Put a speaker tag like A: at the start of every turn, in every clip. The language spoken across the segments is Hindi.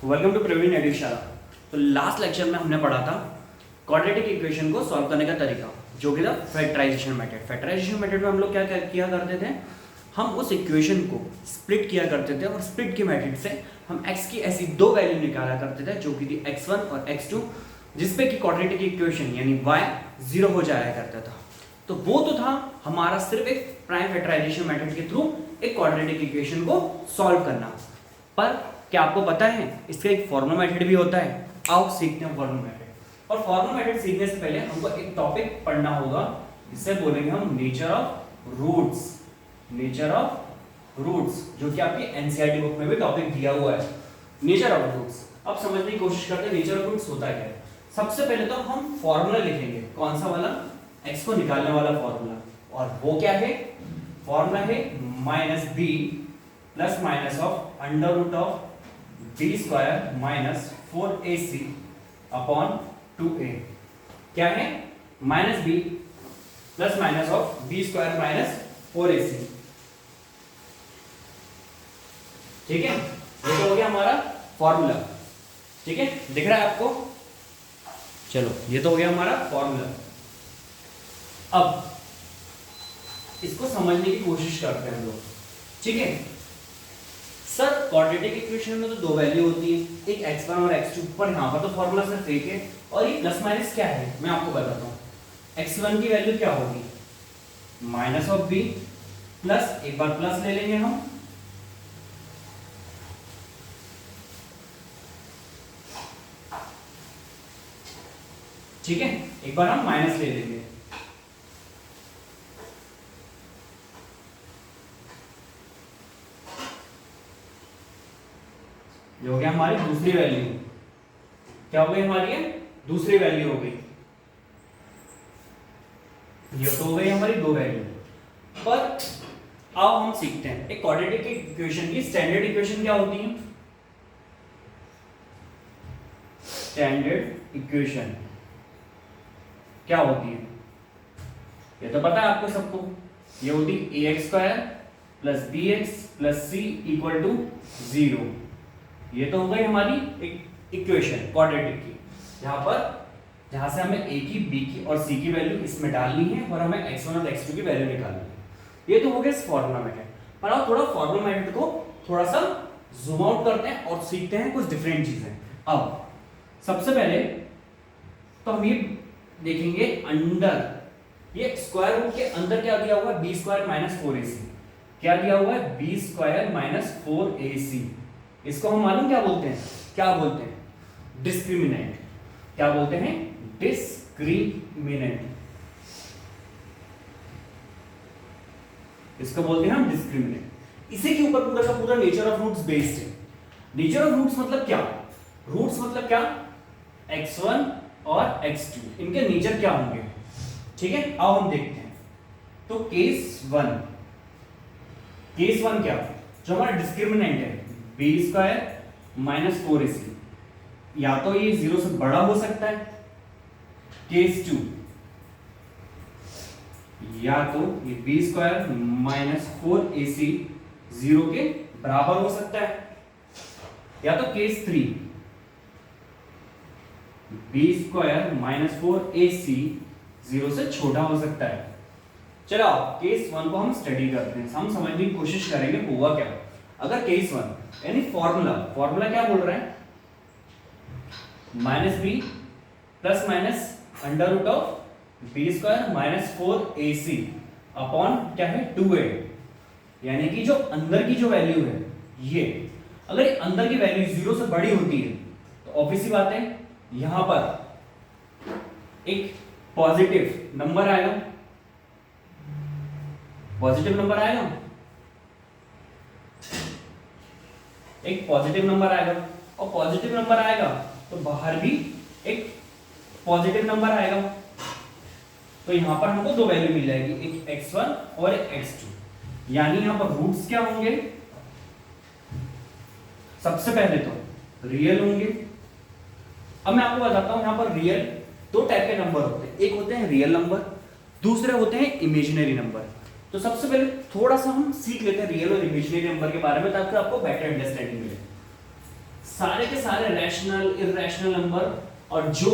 A: Welcome to Praveen एडिशाला। तो लास्ट लेक्चर में हमने पढ़ा था क्वाड्रेटिक इक्वेशन को सॉल्व करने का तरीका, जो कि था फैक्टराइजेशन मेथड। फैक्टराइजेशन मेथड में हम लोग क्या किया करते थे, हम उस इक्वेशन को स्प्लिट किया करते थे और स्प्लिट के मेथड से हम x की ऐसी दो वैल्यू निकाला करते थे जो कि थी x1 और x2, जिसपे कि क्वाड्रेटिक इक्वेशन यानी y 0 हो जाया करता था। तो वो तो था हमारा सिर्फ एक प्राइम फैक्टराइजेशन मेथड के थ्रू एक क्वाड्रेटिक इक्वेशन को सॉल्व करना। पर क्या आपको पता है इसका एक फॉर्मूला मेथड भी होता है? आओ सीखते हैं फॉर्मूला मेथड। और फॉर्मूला मेथड सीखने से पहले हमको एक टॉपिक पढ़ना होगा, जिसे बोलेंगे हम nature of roots. Nature of roots जो कि आपकी एनसीईआरटी बुक में भी टॉपिक दिया हुआ है, नेचर ऑफ रूट्स। अब समझने की कोशिश करते हैं नेचर ऑफ रूट्स होता क्या है। सबसे पहले तो हम फॉर्मूला लिखेंगे, कौन सा वाला, x को निकालने वाला फॉर्मूला, और वो क्या है, फॉर्मूला है minus b plus minus of under root of b square minus 4ac upon 2a। क्या है, minus b plus minus of b square minus 4ac। ठीक है, ये तो हो गया हमारा फॉर्मूला। ठीक है, दिख रहा है आपको? चलो, ये तो हो गया हमारा फॉर्मूला। अब इसको समझने की कोशिश करते हैं हम लोग। ठीक है सर, क्वाड्रेटिक इक्वेशन में तो दो वैल्यू होती है, एक x1 और x2, पर यहाँ पर तो फॉर्मूला सिर्फ एक है। और ये प्लस माइनस क्या है मैं आपको बताता हूँ। x1 की वैल्यू क्या होगी, माइनस ऑफ b प्लस, एक बार प्लस ले लेंगे हम, ठीक है, एक बार हम माइनस ले लेंगे, ये हो गया हमारी दूसरी वैल्यू। क्या हो गई हमारी, है दूसरी वैल्यू हो गई। ये तो हो गई हमारी दो वैल्यू। पर अब हम सीखते हैं एक क्वाड्रेटिक इक्वेशन की स्टैंडर्ड इक्वेशन क्या होती है। स्टैंडर्ड इक्वेशन क्या होती है, ये तो पता है आपको सबको। ये होती है ax square plus bx plus c equal to 0। ये तो हो गई हमारी एक इक्वेशन क्वाड्रेटिक की, जहां से हमें a की, b की और c की वैल्यू इसमें डालनी है और हमें x1 और x2 की वैल्यू निकालनी है। ये तो हो गया फॉर्मूला मेथड। पर अब थोड़ा फॉर्मूला मेथड को थोड़ा सा जूम आउट करते हैं और सीखते हैं कुछ डिफरेंट चीजें। अब सबसे पहले तो हम ये देखेंगे अंडर, ये स्क्वायर रूट के अंदर क्या दिया हुआ है, b स्क्वायर माइनस 4ac। क्या दिया हुआ है, b स्क्वायर माइनस 4ac। इसको हम मालूम क्या बोलते हैं, क्या बोलते हैं, डिस्क्रिमिनेंट। क्या बोलते हैं, डिस्क्रिमिनेंट। इसको बोलते हैं हम डिस्क्रिमिनेंट। इसी के ऊपर पूरा का पूरा नेचर ऑफ रूट्स बेस्ड है। नेचर ऑफ रूट्स मतलब क्या, रूट्स मतलब क्या, x1 और x2, इनके नेचर क्या होंगे। ठीक है, अब हम देखते हैं। तो केस वन क्या, जो हमारा डिस्क्रिमिनेंट है b स्क्वायर माइनस 4ac, या तो ये 0 से बड़ा हो सकता है। केस टू, या तो ये b स्क्वायर माइनस 4ac 0 के बराबर हो सकता है, या तो case three, b square minus 4ac 0 से छोटा हो सकता है। चलो केस वन को हम स्टडी करते हैं, हम समझने की कोशिश करेंगे हुआ क्या। अगर केस वन यानी फॉर्मूला क्या बोल रहा है, minus b plus minus under root of b square minus 4ac upon क्या है 2a। यानी कि जो अंदर की जो वैल्यू है, ये अगर अंदर की वैल्यू 0 से बड़ी होती है तो ऑब्वियस सी बात है यहां पर एक पॉजिटिव नंबर आएगा, पॉजिटिव नंबर आएगा, एक पॉजिटिव नंबर आएगा, और पॉजिटिव नंबर आएगा तो बाहर भी एक पॉजिटिव नंबर आएगा। तो यहां पर हमको दो वैल्यू मिल जाएगी, एक x1 और एक x2। यानी यहां पर रूट्स क्या होंगे, सबसे पहले तो रियल होंगे। अब मैं आपको बताता हूं, यहां पर रियल दो टाइप के नंबर होते हैं, एक होते हैं रियल नंबर, दूसरे होते हैं इमेजिनरी नंबर। तो सबसे पहले थोड़ा सा हम सीख लेते हैं रियल और इमेजिनरी नंबर के बारे में, ताकि आपको बेटर अंडरस्टैंडिंग मिले। सारे के सारे रैशनल इररेशनल नंबर और जो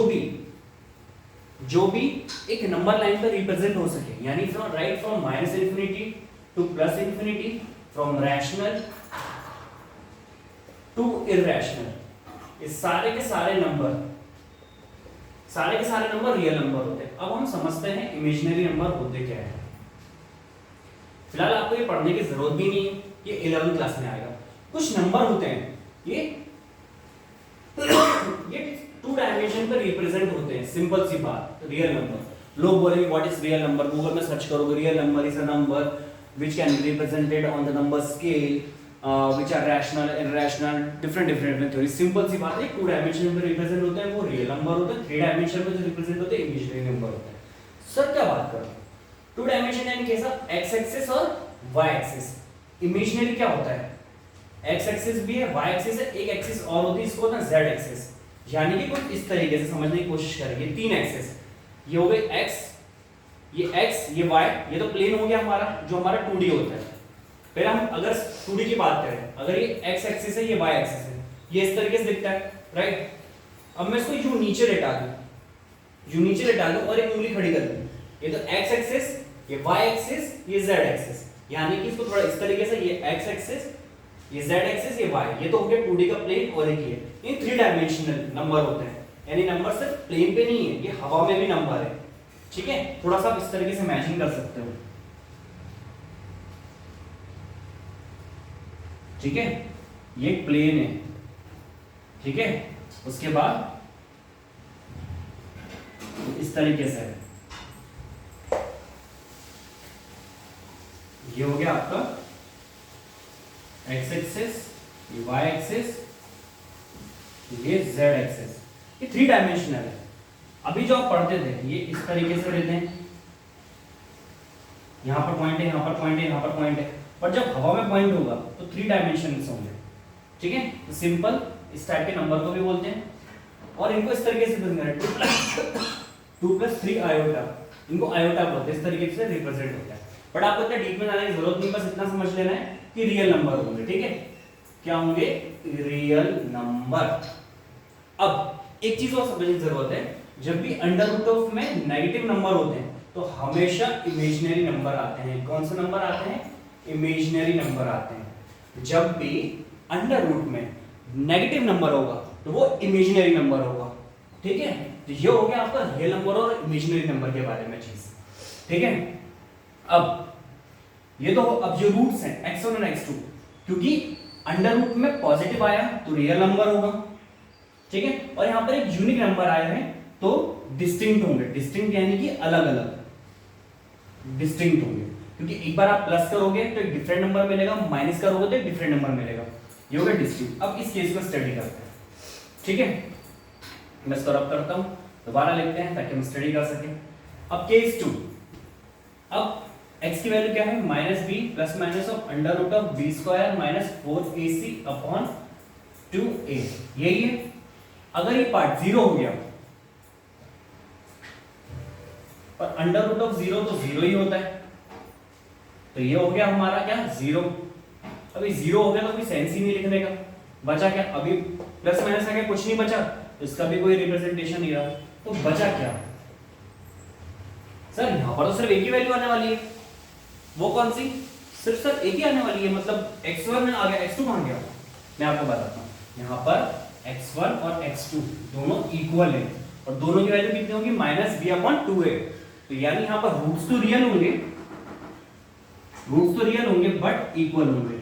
A: भी एक नंबर लाइन पर रिप्रेजेंट हो सके, यानी from right from minus infinity to plus infinity, from rational to irrational, ये सारे के सारे नंबर रियल नंबर होते हैं। अब हम समझते हैं इमेजिनरी नंबर होते क्या है। फिलहाल आपको ये पढ़ने की जरूरत भी नहीं है, ये 11वीं क्लास में आएगा। कुछ नंबर होते हैं ये 2 डायमेंशन पर रिप्रेजेंट होते हैं, सिंपल सी बात, रियल नंबर। लोग बोलेंगे what is real number, Google में सर्च करोगे real number is a number which can be represented on the number scale which are rational irrational, different theory. Simple सी बात है, 2 डायमेंशन में रिप्रेजेंट होते हैं वो रियल नंबर होते हैं, 3 डायमेंशन में जो रिप्रेजेंट होते हैं इमेजिनरी नंबर होते हैं। सर क्या बात कर रहे हैं, 2 डायमेंशन यानी कैसा, x एक्सिस और y एक्सिस। इमेजिनरी क्या होता है, x एक्सिस भी है, y एक्सिस है, एक एक्सिस और होती है, इसको होता है z एक्सिस। यानी कि कुछ इस तरीके से समझने की कोशिश करेंगे, 3 एक्सिस, ये हो गए x, ये y, ये तो प्लेन हो गया हमारा जो हमारा 2D होता है। फिर हम अगर 2D की बात करें, अगर ये x एक्सिस है, ये y एक्सिस है, ये इस तरीके से दिखता है, राइट। अब मैं इसको यूं नीचे लेटा दूं और एक उंगली खड़ी कर दूं, ये तो x एक्सिस, ये y एक्सिस, ये z एक्सिस, यानी कि इसको थोड़ा इस तरीके से, ये x एक्सिस, ये z एक्सिस, ये y, ये तो हो गया 2D का प्लेन और एक ये 3 डायमेंशनल नंबर होते हैं। यानी नंबर सिर्फ प्लेन पे नहीं है, ये हवा में भी नंबर है, ठीक है। थोड़ा सा इस तरीके से इमेजिन कर सकते हो, ठीक है। ये प्लेन है, ठीक है। उसके बाद इस तरीके से ये हो गया आपका x एक्सिस, ये y एक्सिस, ये z एक्सिस, ये 3 डायमेंशनल है। अभी जो आप पढ़ते थे ये इस तरीके से लेते हैं, यहां पर पॉइंट है, यहां पर पॉइंट है, यहां पर पॉइंट है, पर जब हवा में पॉइंट होगा तो 3 डायमेंशन होंगे, ठीक है। तो सिंपल इस टाइप के नंबर को भी बोलते हैं, और इनको इस तरीके से रिप्रेजेंट करें, 2 + 3 आयोटा, इनको आयोटा बोलते हैं, इस तरीके से रिप्रेजेंट होता है। बट आपको इतना डीप में जाने की जरूरत नहीं, बस इतना समझ लेना है कि रियल नंबर होंगे, ठीक है। क्या होंगे, रियल नंबर। अब एक चीज और समझने की जरूरत है, जब भी अंडर रूट ऑफ में नेगेटिव नंबर होते हैं तो हमेशा इमेजिनरी नंबर आते हैं। कौन से नंबर आते हैं, इमेजिनरी नंबर आते हैं। जब भी अंडर रूट में नेगेटिव नंबर होगा तो वो इमेजिनरी नंबर होगा, ठीक है। तो ये हो गया आपका रियल नंबर और इमेजिनरी नंबर के बारे में चीज, ठीक है। अब ये तो अब जो रूट्स हैं x1 और x2, क्योंकि अंडर रूट में पॉजिटिव आया तो रियल नंबर होगा, ठीक है। और यहां पर एक यूनिक नंबर आया है तो डिस्टिंक्ट होंगे, डिस्टिंक्ट यानी कि अलग अलग डिस्टिंक्ट होंगे, क्योंकि एक बार आप प्लस करोगे तो एक डिफरेंट नंबर मिलेगा, माइनस करोगे तो एक डिफरेंट नंबर मिलेगा, ये हो गया डिस्टिंक्ट। अब इस केस को स्टडी करते हैं, ठीक है। मैं इसको रब करता हूं, दोबारा लिखते हैं ताकि हम स्टडी कर सकें। अब केस 2, अब x की वैल्यू क्या है, -b plus minus of under root of b square minus 4ac upon 2a, यही है। अगर ये पार्ट 0 हो गया, पर अंडर रूट ऑफ 0 तो 0 ही होता है, तो ये हो गया हमारा क्या, 0। अभी 0 हो गया तो कोई सेंस ही नहीं लिखने का, बचा क्या, अभी प्लस माइनस आ गया, कुछ नहीं बचा, तो इसका भी कोई रिप्रेजेंटेशन नहीं रहा, तो बचा क्या सर, यहां पर तो सिर्फ एक ही वैल्यू आने वाली है, वो कौन सी, सिर्फ सर एक ही आने वाली है, मतलब x1 आ गया, x2 कहां गया, मैं आपको बताता हूं। यहां पर x1 और x2 दोनों इक्वल है, और दोनों की वैल्यू कितनी होगी, -b/2a, तो यानी यहां पर रूट्स तो रियल होंगे बट इक्वल होंगे,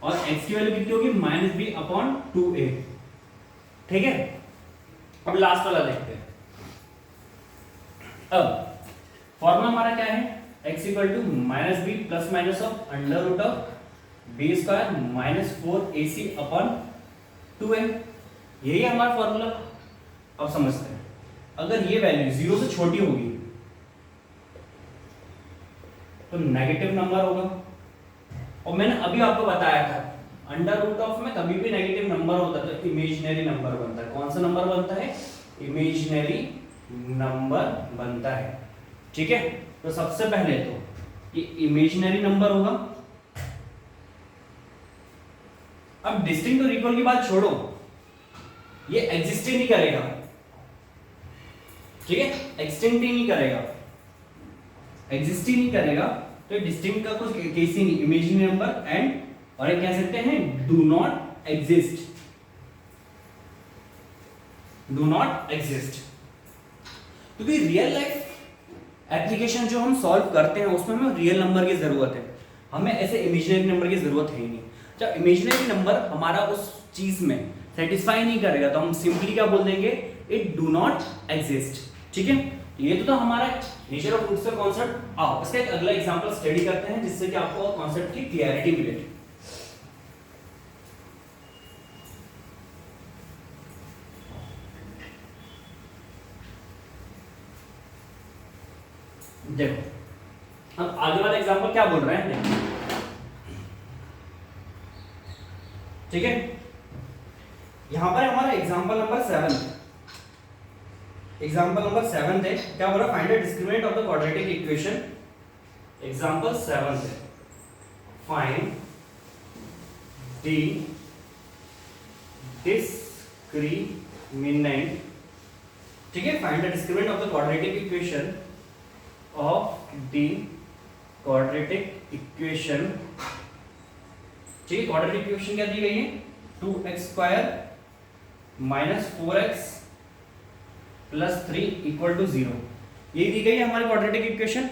A: और x की वैल्यू कितनी होगी, -b/2a, ठीक है। अब लास्ट वाला देखते हैं। अब फॉर्मूला हमारा क्या है, x = -b plus minus of under root of b square minus 4ac upon 2a, यही है हमारा फॉर्मूला। अब समझते हैं, अगर ये वैल्यू 0 से छोटी होगी तो नेगेटिव नंबर होगा, और मैंने अभी आपको बताया था अंडर रूट ऑफ में कभी भी नेगेटिव नंबर होता है तो इमेजिनरी नंबर बनता है। कौन सा नंबर बनता है, इमेजिनरी नंबर बनता है, ठीक है। तो सबसे पहले तो ये इमेजिनरी नंबर होगा। अब डिस्टिंक्ट और इक्वल की बात छोड़ो, ये एग्जिस्ट ही नहीं करेगा, ठीक है, एक्सटेंड ही नहीं करेगा, एग्जिस्ट ही नहीं करेगा, तो डिस्टिंक्ट का कुछ केस ही नहीं, इमेजिनरी नंबर एंड, और ये कह सकते हैं do not exist, do not exist. क्योंकि रियल लाइफ एप्लीकेशन जो हम सॉल्व करते हैं उसमें हमें रियल नंबर की जरूरत है, हमें ऐसे इमेजिनरी नंबर की जरूरत है ही नहीं। जब इमेजिनरी नंबर हमारा उस चीज में सेटिस्फाई नहीं करेगा तो हम सिंपली क्या बोल देंगे, इट डू नॉट एग्जिस्ट, ठीक है। ये तो हमारा नेचर ऑफ रूट्स का कॉन्सेप्ट। आओ इसका एक अगला एग्जांपल स्टडी करते हैं जिससे कि आपको कॉन्सेप्ट की क्लियरिटी मिले। देखो अब आगे वाला एग्जांपल क्या बोल रहे हैं, देखो ठीक है। यहां पर हमारा एग्जांपल नंबर 7, एग्जांपल नंबर 7 है, क्या बोल रहा, find the discriminant of the quadratic equation. Example 7 है, फाइंड द डिस्क्रिमिनेंट, ठीक है, find the discriminant of the quadratic equation of the quadratic equation, ठीक है। क्वाड्रेटिक इक्वेशन क्या दी गई है, 2x² minus 4x plus 3 equal to 0, ये दी गई है हमारी क्वाड्रेटिक इक्वेशन,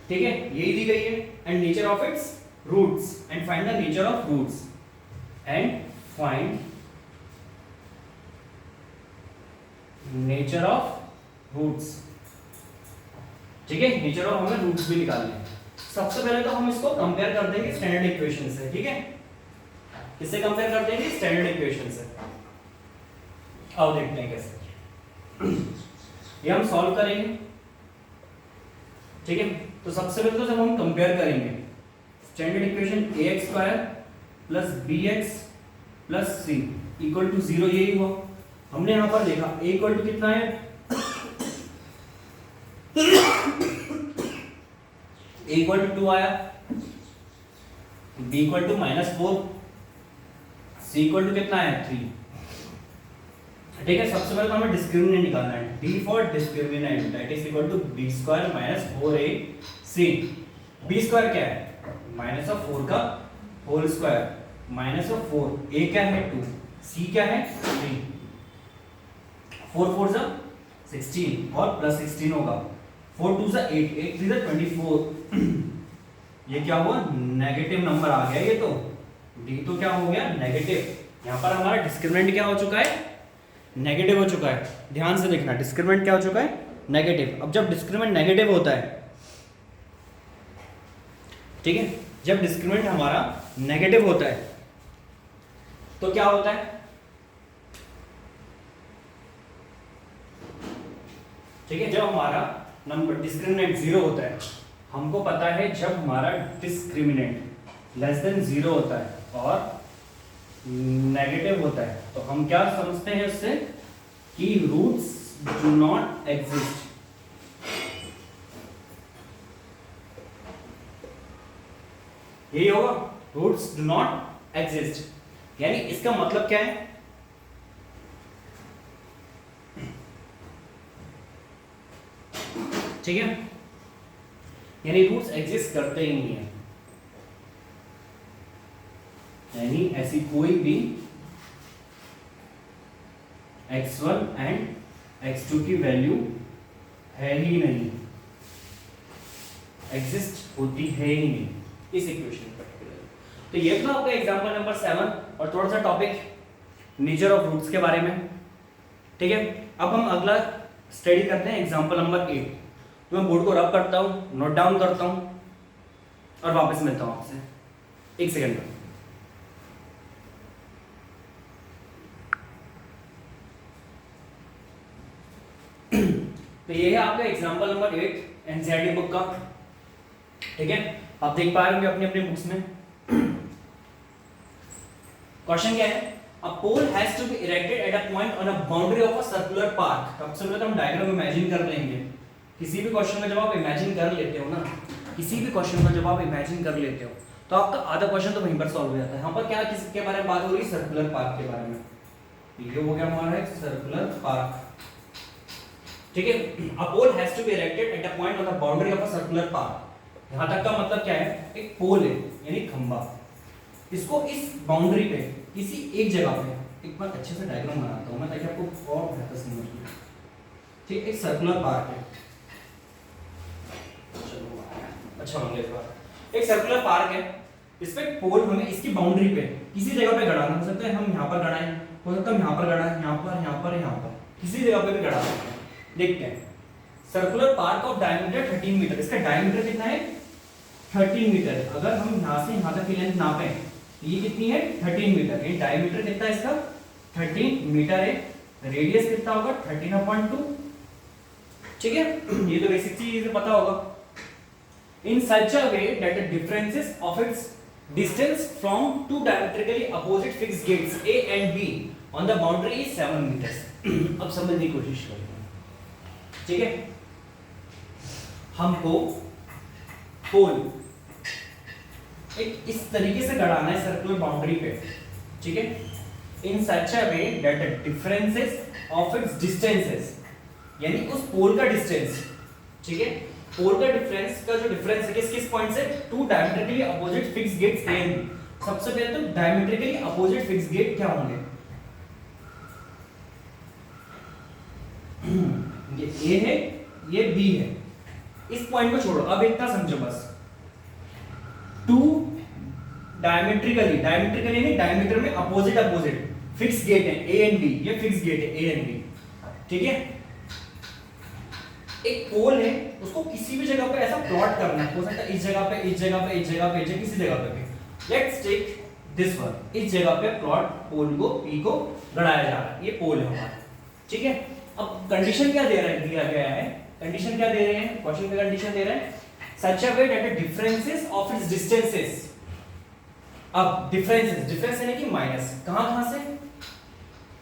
A: ठीक है, यही दी गई है। And nature of its roots, and find the nature of roots, and find nature of roots, ठीक है, नेचर ऑफ हमें रूट्स भी निकालने हैं। सबसे पहले तो हम इसको कंपेयर कर देंगे स्टैंडर्ड इक्वेशन से, ठीक है, किससे कंपेयर कर देंगे, स्टैंडर्ड इक्वेशन से। आओ देखते हैं कैसे ये हम सॉल्व करेंगे, ठीक है। तो सबसे पहले तो जब हम कंपेयर करेंगे standard equation ax² plus bx plus c equal to 0, यही हुआ। हमने यहां पर देखा a इक्वल टू कितना है, a इक्वल टू 2 आया, b equal to -4, c equal to कितना है 3, ठीक है। सबसे पहले तो हमें डिस्क्रिमिनेंट निकालना है, d for discriminant that is equal to b² minus 4ac। b² क्या है, -4 का होल स्क्वायर -4, a क्या है 2, c क्या है 3, 4 4 जा 16 और प्लस 16 होगा, 4 2 जा 8, 8 3 जा 24। ये क्या हुआ, नेगेटिव नंबर आ गया, ये तो d तो क्या हो गया नेगेटिव। यहाँ पर हमारा डिस्क्रिमिनेंट क्या हो चुका है, नेगेटिव हो चुका है। ध्यान से देखना, डिस्क्रिमिनेंट क्या हो चुका है, नेगेटिव। अब जब डिस्क्रिमिनेंट नेगेटिव होता है, ठीक है, जब डिस्क्रिमिनेंट हमारा नेगेटिव होता है तो क्या होता है, ठीक है, जब हमारा नंबर डिस्क्रिमिनेंट 0 होता है, हमको पता है जब हमारा डिस्क्रिमिनेंट लेस देन 0 होता है और नेगेटिव होता है तो हम क्या समझते हैं उससे कि रूट्स डू नॉट एग्जिस्ट। यही होगा, रूट्स डू नॉट एग्जिस्ट। यानी इसका मतलब क्या है, ठीक है, यानी रूट्स एग्जिस्ट करते ही नहीं है, यानी ऐसी कोई भी x1 एंड x2 की वैल्यू है ही नहीं, एग्जिस्ट होती है ही नहीं इस इक्वेशन में पर्टिकुलर। तो ये था आपका एग्जांपल नंबर 7 और थोड़ा सा टॉपिक नेचर ऑफ रूट्स के बारे में, ठीक है। अब हम अगला स्टडी करते हैं एग्जांपल नंबर 8। तो मैं बोर्ड को रब करता हूँ, नोट डाउन करता हूँ और वापस मिलता हूँ आपसे 1 सेकंड में। तो ये है आपका एग्जांपल नंबर 8 एनसीईआरटी बुक का, ठीक है। आप देख पा रहे होंगे अपनी अपनी बुक्स में। क्वेश्चन क्या है, a pole has to be erected at a point on a boundary of a circular park. सबसे पहले तो हम डायग्राम इमेजिन कर लेंगे। किसी भी क्वेश्चन का जब आप इमेजिन कर लेते हो ना, किसी भी क्वेश्चन का जब आप इमेजिन कर लेते हो तो आपका आधा क्वेश्चन तो वहीं पर सॉल्व हो जाता है। यहाँ पर क्या किसके बारे में बात हो रही है, सर्कुलर पार्क के बारे में। ये हो गया हमारा एक सर्कुलर पार्क, ठीक है। A pole has to be erected at a point on the boundary of a circular park. यहाँ तक का मतलब क्या है, एक पोल है यानी खंबा, इसको इस बाउंड्री पे किसी एक जगह पे, एक बार अच्छे से डायग्राम बनाता हूँ मैं ताकि आपको और बेहतर समझ में, ठीक। एक सर्कुलर पार्क है, चलो अच्छा मान लो इस बार एक सर्कुलर पार्क है, इसमें पोल हमें इसकी बाउंड्री पे किसी जगह पे गड़ाना, हो सकता है हम यहाँ पर गड़ाएं, हो सकता है हम यहाँ पर गड़ाएं, यहाँ पर यहाँ पर यहाँ पर किसी जगह पे भी गड़ा सकते हैं। देखते हैं, circular park of diameter 13 meter, इसका डायमीटर कितना है 13 मीटर। अगर हम यहाँ से यहाँ तक की लेंथ नापें तो ये कितनी है 13 मीटर, ये डायमीटर कितना है इसका 13 मीटर है, रेडियस कितना होगा 13/2, ठीक है। ये तो बेसिक चीज पता होगा। In such a way that the differences of its distance from two diametrically opposite fixed gates A and B on the boundary is 7 meters। अब समझने की कोशिश करते हैं, ठीक है। हमको पोल एक इस तरीके से गड़ाना है सर्कुलर बाउंड्री पे, ठीक है। In such a way that the differences of its distances, यानी उस पोल का डिस्टेंस, ठीक है, पोल का डिफरेंस का जो डिफरेंस है किस किस पॉइंट से, two diametrically opposite fixed gates A and B. सबसे पहले तो डायमेट्रिकली अपोजिट फिक्स्ड गेट क्या होंगे, ये ए है ये बी है, इस पॉइंट को छोड़ो, अब इतना समझो बस, टू डायमेट्रिकली नहीं, डायमीटर में अपोजिट फिक्स्ड गेट है ए एंड बी, ये फिक्स्ड गेट है ए एंड बी, ठीक है। एक पोल है, उसको किसी भी जगह पे ऐसा प्लॉट करना है, हो सकता है इस जगह पे, इस जगह पे, इस जगह पे, किसी जगह पे भी। लेट्स टेक दिस वन, इस जगह पे प्लॉट पोल को पी को गड़ाया जा रहा है, ये पोल है हमारा, ठीक है। अब कंडीशन क्या दे रहा है, दिया गया है, कंडीशन क्या दे रहे हैं, क्वेश्चन में कंडीशन दे रहे हैं, such a way that the differences of its distances. अब डिफरेंस यानी कि माइनस, कहां से,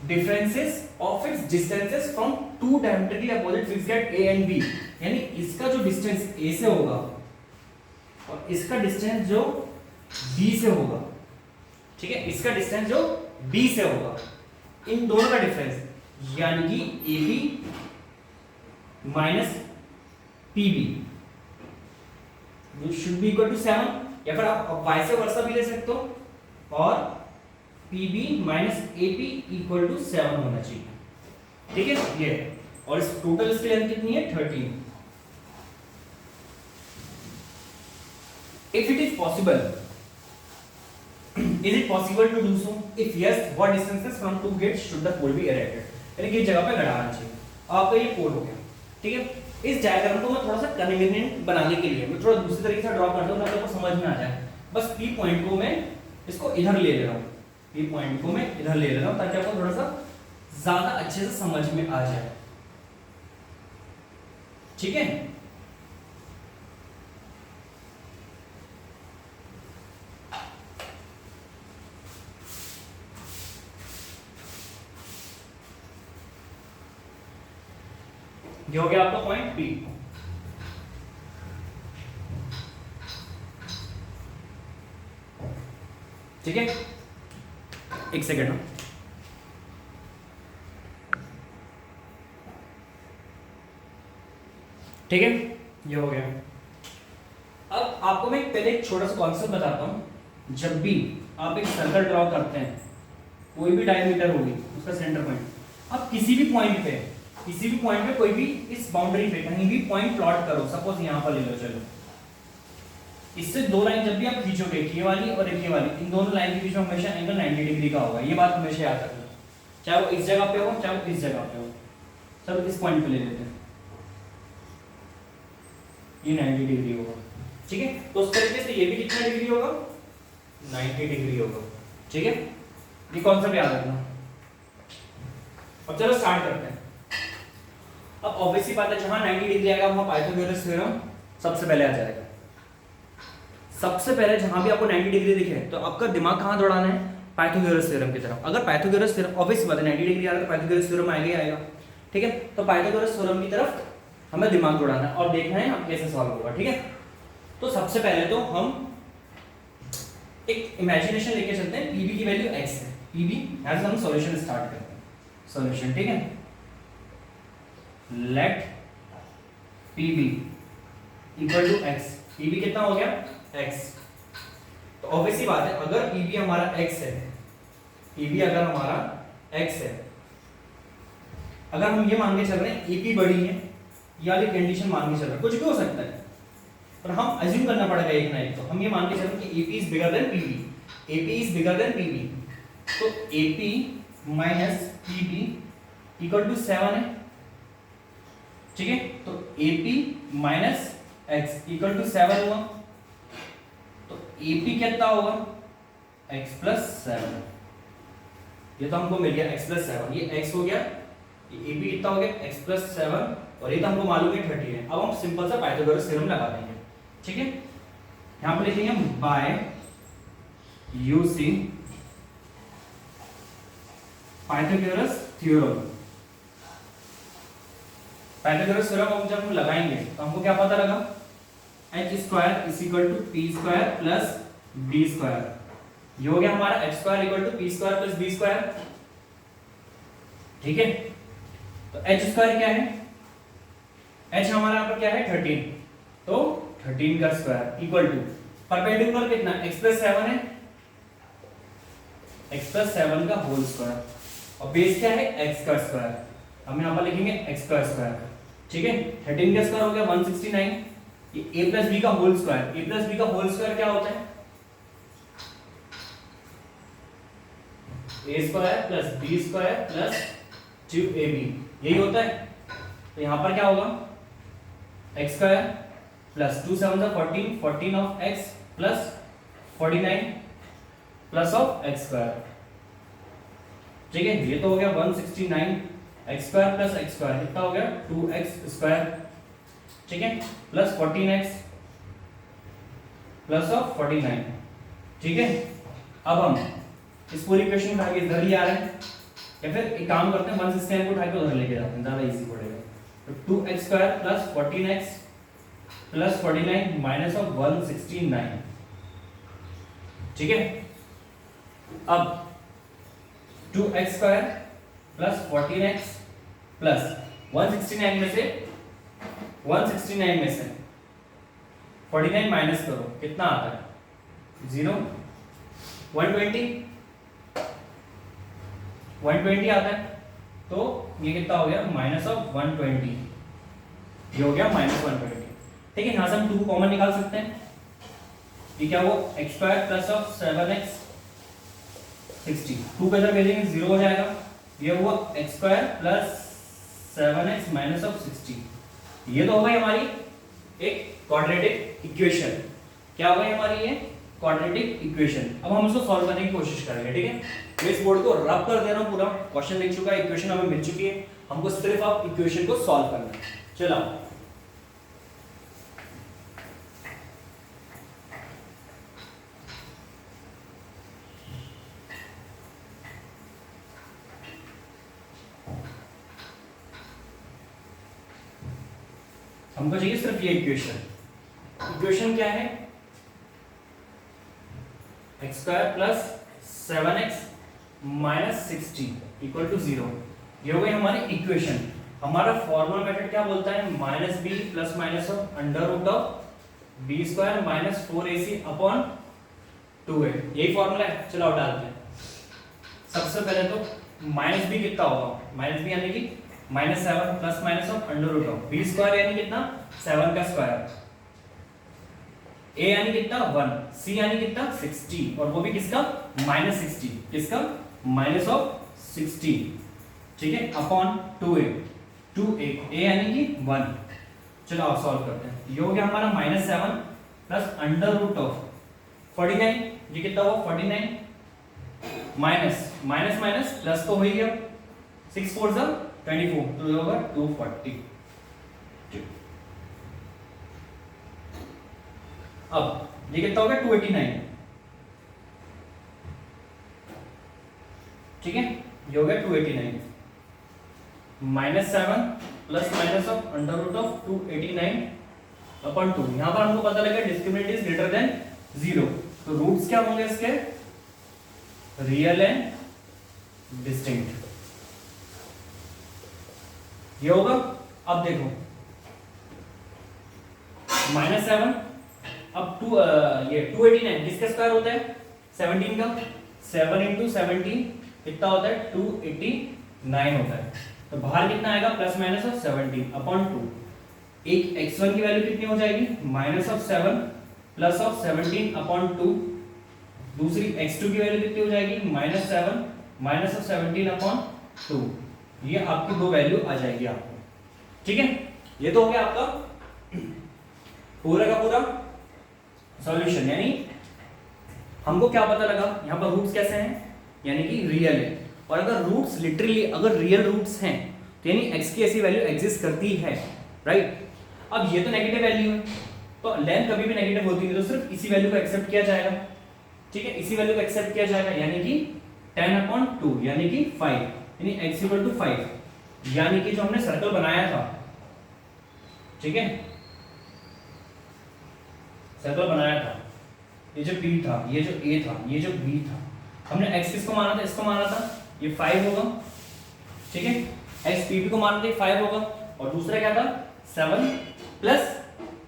A: differences of its distances from two diametrically opposite fixed gate A and B, यानी इसका जो डिस्टेंस A से होगा और इसका डिस्टेंस जो B से होगा, ठीक है, इसका डिस्टेंस जो B से होगा, इन दोनों का डिफरेंस यानी कि AB minus PB should be equal to 7, या फिर आप वाइस वर्सा भी ले सकते हो, और PB minus AP equal to 7 होना चाहिए, ठीक है ये। और इस टोटल इसकी लेंथ कितनी है 13। If it is possible, is it possible to do so, if yes what distances from two gates should the pole be erected, यानी कि जगह पे गड़ाना चाहिए। आपका ये पोल हो गया, ठीक है। इस डायग्राम को मैं थोड़ा सा कन्वीनियंट बनाने के लिए मैं थोड़ा दूसरी तरीके से ड्रॉ करता हूं ताकि आपको समझ में आ जाए। बस P पॉइंट को मैं इसको इधर ले रहा हूं, ये पॉइंट को मैं इधर ले रहा हूं ताकि आपको थोड़ा सा ज्यादा अच्छे से समझ में आ जाए, ठीक है। ये हो गया आपका पॉइंट P, ठीक है। एक सेकेंड, ठीक है, ये हो गया। अब आपको मैं पहले एक छोटा सा कॉन्सेप्ट बताता हूं। जब भी आप एक सर्कल ड्रॉ करते हैं, कोई भी डायमीटर होगी उसका सेंटर पॉइंट, आप किसी भी पॉइंट पे कोई भी इस बाउंड्री पे कहीं भी पॉइंट प्लॉट करो, सपोज यहां पर ले लो, चलो इससे दो लाइन जब भी आप खींचोगे, ये वाली और एक ये वाली, इन दोनों लाइन के बीच में हमेशा एंगल 90 डिग्री का होगा, ये बात हमेशा याद रखना, चाहे वो इस जगह पे हो चाहे वो इस जगह पे हो। सब इस पॉइंट पे ले लेते हैं, ये 90 डिग्री होगा, ठीक है। तो उस तरीके से ये भी कितना डिग्री होगा 90 डिग्री होगा, ठीक है। ये कॉन्सेप्ट याद रखना। अब चलो स्टार्ट करते हैं। अब ऑब्वियसली बात है, जहां 90 डिग्री आएगा वहां पाइथागोरस थ्योरम सबसे पहले आ जाएगा। सबसे पहले जहां भी आपको 90 डिग्री दिखे तो आपका दिमाग कहां दौड़ाना है, पाइथागोरस थ्योरम की तरफ। अगर पाइथागोरस थ्योरम, ऑब्वियस बात है 90 डिग्री आ रहा है तो पाइथागोरस थ्योरम आएगा ही आएगा, ठीक है। तो पाइथागोरस थ्योरम की तरफ हमें दिमाग दौड़ाना है और देखना है अब कैसे सॉल्व होगा, ठीक है। तो सबसे पहले तो हम एक इमेजिनेशन लेके चलते हैं, पीबी की वैल्यू x है, पीबी यहां से हम सॉल्यूशन स्टार्ट करते हैं, सॉल्यूशन ठीक है, let PB equal to x, PB कितना हो गया x, तो ऑब्वियसली बात है अगर पीबी हमारा x है, पीबी अगर हमारा x है, अगर हम ये मान के चल रहे हैं एपी बड़ी है, ये वाली कंडीशन मान के चल रहे हैं, कुछ भी हो सकता है पर हम अज्यूम करना पड़ेगा एक ना एक, तो हम ये मान के चल रहे हैं कि AP is bigger than PB, AP is bigger than PB, तो AP minus PB equal to 7 है, ठीक है, तो AP minus X equal to 7 हुआ, तो एपी कितना होगा x प्लस 7, ये तो हमको मिल गया x प्लस 7, ये x हो गया, ये एपी कितना हो गया x प्लस 7, और ये तो हमको मालूम है 30 है। अब हम सिंपल सा पाइथागोरस थ्योरम लगा देंगे, ठीक है, यहां पर लिखेंगे by using Pythagoras theorem, Pythagoras theorem हम जब हम लगाएंगे तो हमको क्या पता लगा, h square is equal to p square plus b square, ये हो गया हमारा h square equal to p square plus b square, ठीक है, तो h स्क्वायर क्या है, h हमारा यहाँ पर क्या है 13, तो 13 का स्क्वायर इक्वल टू परपेंडिकुलर कितना x प्लस 7 है, x प्लस 7 का होल स्क्वायर, और बेस क्या है x का स्क्वायर, हम यहाँ पर लिखेंगे x का स्क्वायर, ठीक है, 13 का स्क्वायर हो गया 169, ये a प्लस b का whole square, a plus b का होल स्क्वायर क्या होता है a square plus b square plus 2ab, यही होता है, तो यहाँ पर क्या होगा x square plus 2 7 14, 14 of x plus 49 plus of x square, ठीक है, ये तो हो गया 169 x square plus x square कितना हो गया 2x स्क्वायर, ठीक है, प्लस 14x प्लस ऑफ 49, ठीक है, अब हम इस पूरी इक्वेशन को आगे इधर ले आ रहे हैं, या फिर एक काम करते हैं 169 को उठा के उधर लेके जाते हैं, ज्यादा इजी पड़ेगा, तो 2x square plus 14x plus 49 minus of 169, ठीक है, अब 2x square plus 14x plus 169 में से 49 माइनस करो कितना आता है 0, 120 आता है, तो ये कितना हो गया माइनस ऑफ 120, ये हो गया माइनस 120, ठीक है, यहां से हम 2 कॉमन निकाल सकते हैं, ये क्या हुआ x square plus of 7x 60, 2 इधर भेजेंगे 0 हो जाएगा, ये हुआ x square plus 7x minus of 60, ये तो हो गई हमारी एक क्वाड्रेटिक इक्वेशन, क्या हो गई हमारी ये क्वाड्रेटिक इक्वेशन। अब हम इसको सॉल्व करने की कोशिश करेंगे, ठीक है, मैं इस बोर्ड को रब कर दे रहा हूं, पूरा क्वेश्चन लिख चुका है, इक्वेशन हमें मिल चुकी है, हमको सिर्फ अब इक्वेशन को सॉल्व करना है, चलो हमको चाहिए सिर्फ ये इक्वेशन, इक्वेशन क्या है x square plus 7x minus 60 equal to 0, ये हो गई हमारी इक्वेशन। हमारा फॉर्मूला मेथड क्या बोलता है minus b plus minus of under root of b square minus 4ac upon 2a, यही फॉर्मूला है, चलो डालते हैं। सबसे पहले तो माइनस बी कितना होगा, माइनस बी यानी कि minus 7 plus minus of under root of b square यानी कितना 7 का स्क्वायर, a यानी कितना 1, c यानी कितना 60, और वो भी किसका माइनस 60, किसका माइनस ऑफ 60, ठीक है, अपॉन 2a, 2a a यानी कि 1, चलो आप सॉल्व करते हैं, ये हो गया हमारा minus 7 plus under root of 49, ये कितना हुआ 49 माइनस माइनस माइनस प्लस तो हो ही गया, 6 4 जा 24, तो ये होगा 240, अब ये कितना हो गया 289, ठीक है, ये हो गया 289 minus 7 plus minus of under root of 289 upon 2, यहां पर हमको पता लगा डिस्क्रिमिनेंट इज ग्रेटर देन 0, तो रूट्स क्या होंगे इसके, रियल एंड डिस्टिंक्ट, ये होगा। अब देखो -7, अब ये 289 किसका स्क्वायर होता है, 17 का, 7 × 17 कितना होता है, 289 होता है। तो बाहर कितना आएगा, ±17/2। एक x1 की वैल्यू कितनी हो जाएगी, -7 + 17/2। दूसरी x2 की वैल्यू कितनी हो जाएगी, -7 - 17/2। ये आपकी दो वैल्यू आ जाएगी आपको, ठीक है। ये तो हो गया आपका पूरा का पूरा सॉल्यूशन। यानी हमको क्या पता लगा, यहाँ पर रूट्स कैसे हैं, यानी कि रियल है। और अगर रूट्स लिटरली अगर रियल रूट्स हैं तो यानी x की ऐसी वैल्यू एग्जिस्ट करती है, राइट। अब ये तो नेगेटिव वैल्यू है, तो लेंथ कभी भी नेगेटिव होती है, तो सिर्फ इसी वैल्यू को एक्सेप्ट किया जाएगा, ठीक है। इसी वैल्यू को एक्सेप्ट किया जाएगा, यानी कि 10/2 यानी कि 5, यानी x = 5। यानी कि जो हमने सर्कल बनाया था, ठीक है, सर्कल बनाया था, ये जो P था, ये जो A था, ये जो B था, हमने x किसको माना था, इसको माना था, ये 5 होगा, ठीक है। x PP को माना था, ये 5 होगा। और दूसरा क्या था, 7 +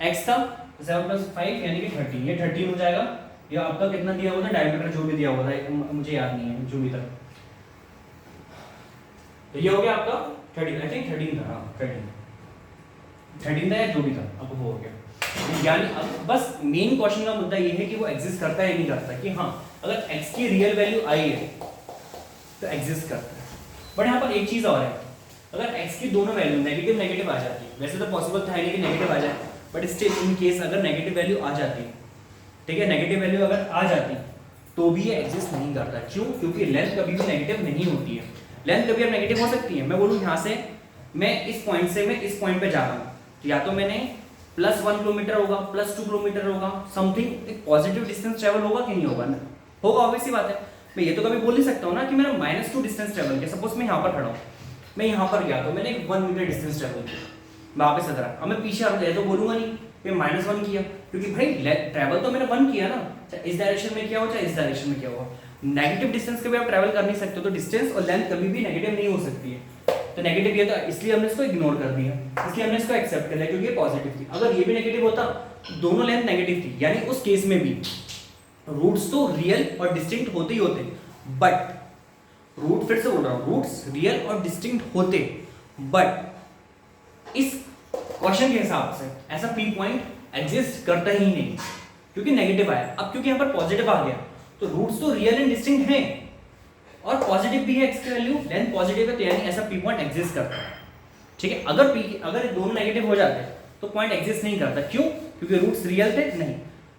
A: x था, 7 + 5 यानी कि 13, ये 13 हो जाएगा। ये आपका कितना दिया हुआ था, डायमीटर जो भी दिया हुआ था, मुझे याद नहीं है जो भी था। तो ये हो गया आपका 13, आई थिंक 13 था, हाँ 13 था या जो भी था, अब वो हो गया। यानी अब बस मेन क्वेश्चन का मुद्दा ये है कि वो एग्जिस्ट करता है या नहीं करता, कि हाँ अगर x की रियल वैल्यू आई है तो एग्जिस्ट करता है। बट यहाँ पर एक चीज और है, अगर x की दोनों वैल्यू नेगेटिव नेगेटिव आ जाती है, वैसे तो पॉसिबल था नहीं कि नेगेटिव आ जाए, बट स्टिल इन केस अगर नेगेटिव वैल्यू आ जाती, ठीक है, नेगेटिव वैल्यू अगर आ जाती तो भी ये एग्जिस्ट नहीं करता। क्यों? क्योंकि लेंथ कभी भी नेगेटिव नहीं होती है। लेंथ कभी अब नेगेटिव हो सकती है, मैं बोलूँ यहाँ से मैं इस पॉइंट से मैं इस पॉइंट पे जा रहा हूँ, तो या तो मैंने +1 किलोमीटर होगा, +2 किलोमीटर होगा, समथिंग एक पॉजिटिव डिस्टेंस ट्रेवल होगा कि नहीं होगा ना, होगा, ऑब्वियस सी बात है। मैं ये तो कभी बोल नहीं सकता हूँ ना कि मैंने -2 डिस्टेंस ट्रेवल किया। सपोज मैं यहाँ पर खड़ा हूँ, मैं यहाँ पर गया तो मैंने 1 मीटर डिस्टेंस ट्रेवल किया, वापस आ रहा, अब मैं पीछे आ गया तो बोलूंगा नहीं कि -1 किया, क्योंकि भाई ट्रैवल तो मैंने 1 किया ना, चाहे इस डायरेक्शन में किया हो चाहे इस डायरेक्शन में किया हो। नेगेटिव डिस्टेंस कभी आप ट्रैवल कर नहीं सकते हो, तो डिस्टेंस और लेंथ कभी भी नेगेटिव नहीं हो सकती है। तो नेगेटिव ये तो इसलिए हमने इसको इग्नोर कर दिया, इसलिए हमने इसको एक्सेप्ट कर लिया क्योंकि ये पॉजिटिव थी। अगर ये भी नेगेटिव होता, दोनों लेंथ नेगेटिव थी, यानी उस केस में भी रूट्स तो रियल और डिस्टिंक्ट होते ही होते, बट रूट फिर से बोल रहा हूं, रूट्स रियल और डिस्टिंक्ट होते, बट इस क्वेश्चन के हिसाब से ऐसा पी पॉइंट एग्जिस्ट करता ही नहीं क्योंकि नेगेटिव आया। अब क्योंकि यहाँ पर पॉजिटिव आ गया तो रूट्स तो रियल एंड डिस्टिंक्ट हैं और पॉजिटिव भी है, x की वैल्यू लेंथ पॉजिटिव है, तो यानी ऐसा पी पॉइंट एग्जिस्ट करता है, ठीक है। अगर दोनों नेगेटिव हो जाते तो पॉइंट एग्जिस्ट नहीं करता। क्यों? क्योंकि रूट्स रियल थे नहीं,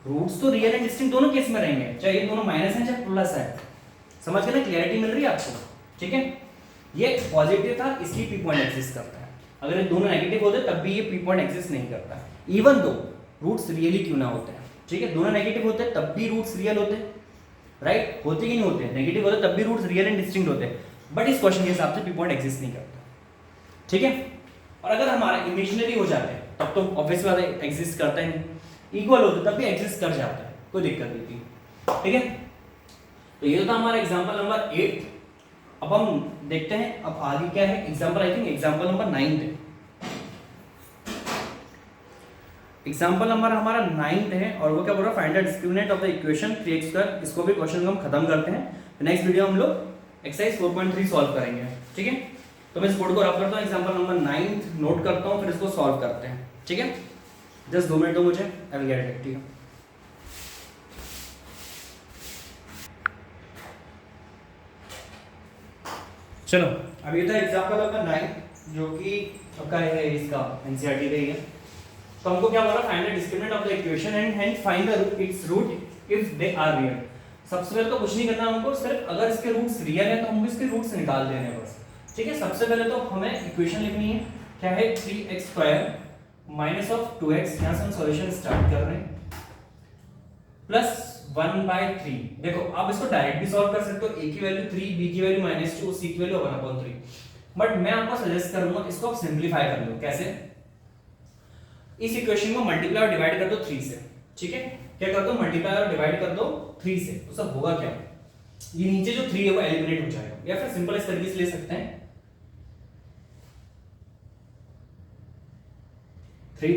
A: रूट्स तो रियल एंड डिस्टिंक्ट दोनों केस में रहेंगे, चाहे ये दोनों माइनस है चाहे प्लस है। समझ गए ना, क्लियरिटी मिल रही है आपको, ठीक है। ये पॉजिटिव था इसलिए पी पॉइंट एग्जिस्ट करता है, अगर ये दोनों नेगेटिव होते तब भी ये पी पॉइंट एग्जिस्ट नहीं करता, इवन दो रूट्स रियली क्यों ना होते हैं, ठीक है। दोनों नेगेटिव होते तब भी रूट्स रियल होते, राइट, होते कि नहीं होते, नेगेटिव होते तब भी रूट्स रियल एंड डिस्टिंक्ट होते, बट इस क्वेश्चन के हिसाब से पी पॉइंट एग्जिस्ट नहीं करता, ठीक है। और अगर हमारा इमेजिनरी हो जाते हैं तब तो ऑब्वियसली बात है एग्जिस्ट करता ही नहीं, इक्वल होते तब भी एग्जिस्ट कर जाता है, कोई दिक्कत नहीं थी, ठीक है। तो ये था हमारा एग्जांपल नंबर 8। अब हम देखते हैं अब आगे क्या है, example I think example number 9 है। एग्जांपल नंबर हमारा 9 है और वो क्या बोल रहा है, find the discriminant of the equation 3x²। इसको भी क्वेश्चन हम खत्म करते हैं, नेक्स्ट वीडियो हम लोग एक्सरसाइज 4.3 सॉल्व करेंगे, ठीक है। तो मैं इस बोर्ड को रफ करता हूँ, एग्जांपल नंबर 9 नोट करता हूँ, फिर इसको सॉल्व करते हैं, ठीक है। जस्ट 2 मिनट दो मुझे, आई विल गेट इट, ठीक है। चलो अब ये था एग्जांपल नंबर 9 जो कि आपका है, इसका एनसीईआरटी का ही है। तो हमको क्या बोला, find the discriminant of the equation and hence find the its root if they are real. सबसे पहले तो कुछ नहीं करना हमको, सिर्फ अगर इसके रूट्स रियल है तो हमको इसके रूट्स निकाल देने हैं बस, ठीक है। सबसे पहले तो हमें इक्वेशन लिखनी है, क्या है 3x² माइनस ऑफ 2x, यहां से हम सॉल्यूशन स्टार्ट कर रहे हैं, प्लस 1/3। देखो आप इसको डायरेक्ट भी सॉल्व कर सकते हो, a की वैल्यू 3, b की वैल्यू -2, c की वैल्यू 1/3, बट मैं आपको सजेस्ट करूंगा इसको आप सिंपलीफाई कर लो। कैसे? इस इक्वेशन को मल्टीप्लाई और डिवाइड कर दो 3 से, ठीक है।
B: क्या कर दो, मल्टीप्लाई और डिवाइड कर दो 3 से, तो सब होगा क्या, ये नीचे जो 3 है वो एलिमिनेट हो जाएगा, या फिर सिंपल इस तरीके से ले सकते हैं 3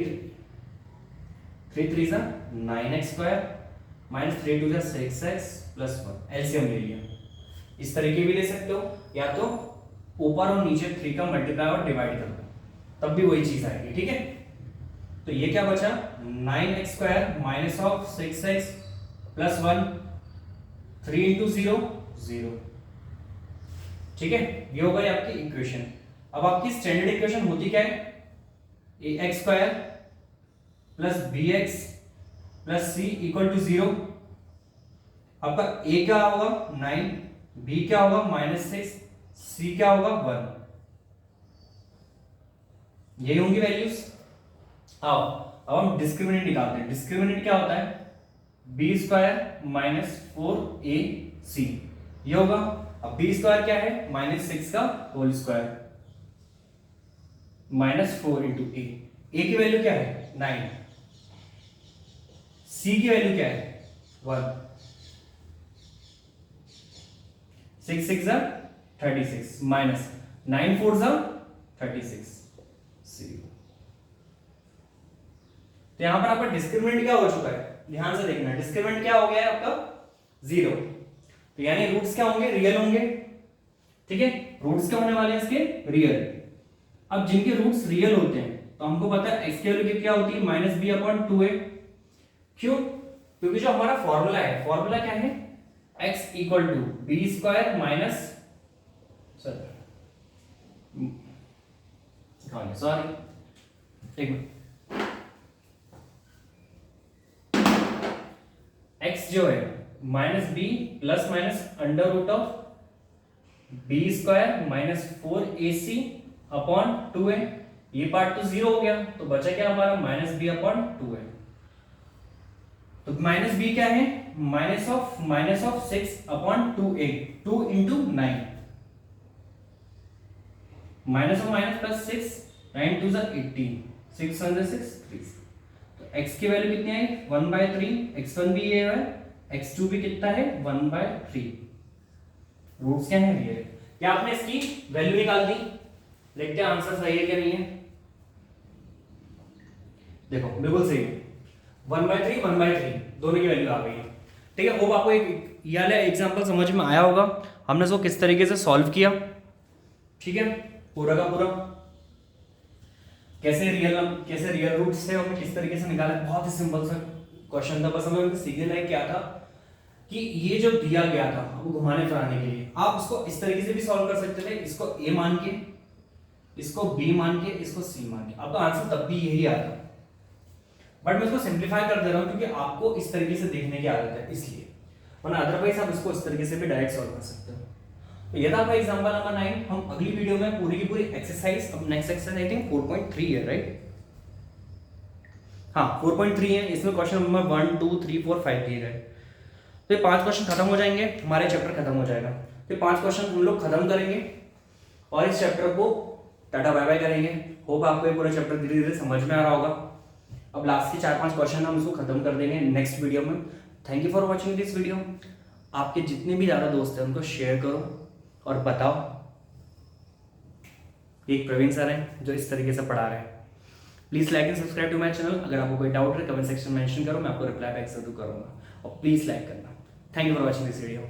B: 3 जा 9x स्क्वायर माइनस 3 2 जा 6x प्लस 1, एलसीएम ले लिया। इस तरीके भी ले सकते हो, या तो ऊपर और नीचे 3 का मल्टीप्लाई और डिवाइड कर दो, तब भी वही चीज आएगी, ठीक है। तो ये क्या बचा, 9x square minus of 6x plus 1, 3 into 0 0, ठीक है। ये हो गई आपकी इक्वेशन। अब आपकी स्टैंडर्ड इक्वेशन होती क्या है, ax square plus bx plus c equal to 0। आपका a क्या होगा 9, b क्या होगा -6, c क्या होगा 1, यही होंगी वैल्यूज। आओ अब हम डिस्क्रिमिनेंट निकालते हैं। डिस्क्रिमिनेंट क्या होता है, b स्क्वायर माइनस 4ac, ये होगा। अब b स्क्वायर क्या है, -6 का whole square minus 4 into a की वैल्यू क्या है 9, c की वैल्यू क्या है 1, 6 6 जा 36 माइनस 9 4 जा 36 0। तो यहां पर आपका डिस्क्रिमिनेंट क्या हो चुका है, ध्यान से देखना, डिस्क्रिमिनेंट क्या हो गया है आपका 0। तो यानी रूट्स क्या होंगे, रियल होंगे, ठीक है। रूट्स क्या होने वाले हैं इसके, रियल। अब जिनके रूट्स रियल होते हैं तो हमको पता है x की वैल्यू क्या होती है -b/2a। क्यों, क्योंकि जो हमारा फॉर्मूला है, फॉर्मूला क्या है, x equal to b square minus sorry एक मिनट, x जो है -b plus minus under root of b square minus 4ac upon 2a। ये पार्ट तो 0 हो गया, तो बचा क्या हमारा -b/2a। तो -b क्या है, minus of 6 upon 2a, 2 into 9, minus of minus plus 6, 9 2 18, 6 1 6 3। तो x की वैल्यू कितनी आई 1/3, x1 भी ये है, x2 भी कितना है 1/3। रूट्स क्या है रियल। क्या आपने इसकी वैल्यू निकाल दी, देखते हैं आंसर सही है क्या नहीं है। देखो बिल्कुल सही है, 1/3 1/3 दोनों की वैल्यू आ गई है, ठीक है। होप आपको एक ये वाला एग्जांपल समझ में आया होगा, हमने इसको किस तरीके से सॉल्व किया, ठीक है। पूरा का पूरा कैसे रियल रूट्स थे हमने किस तरीके से निकाला, बहुत ही सिंपल सा क्वेश्चन था। बस हमें सीखने लायक क्या था कि ये जो दिया गया था वो घुमाने फिराने के लिए, आप उसको इस तरीके से भी सॉल्व कर सकते थे, इसको a मान के, इसको b मान के, इसको c मान के, आपका आंसर तब भी यही आता। बट मैं इसको सिंप्लीफाई कर दे रहा हूं क्योंकि आपको इस तरीके से देखने की आदत है, इसलिए, वरना अदरवाइज आप इसको इस तरीके से भी डायरेक्ट सॉल्व कर सकते हो। तो ये था आपका एग्जांपल नंबर 9। हम अगली वीडियो में पूरी की पूरी एक्सरसाइज, अब नेक्स्ट एक्सरसाइज आई थिंक 4.3 है, राइट, हाँ 4.3 है। इसमें क्वेश्चन नंबर 1 2 3 4 5 दिए गए, तो ये 5 क्वेश्चन खत्म हो जाएंगे, हमारे चैप्टर खत्म हो जाएगा। तो ये 5 क्वेश्चन हम लोग खत्म करेंगे और इस चैप्टर को टाटा बाय बाय करेंगे। होप आपको ये पूरा चैप्टर धीरे धीरे समझ में आ रहा होगा। अब लास्ट के 4-5 क्वेश्चन हम इसको खत्म कर देंगे नेक्स्ट वीडियो में। Thank you for watching this video. आपके जितने भी ज़्यादा दोस्त हैं उनको शेयर करो और बताओ, एक प्रवीण सर हैं जो इस तरीके से पढ़ा रहे हैं। Please like and subscribe to my channel. अगर आपको कोई डाउट है कमेंट सेक्शन में मेंशन करो, मैं आपको रिप्लाई बैक जरूर करूँगा। और प्लीज़ लाइक करना। Thank you for watching this video.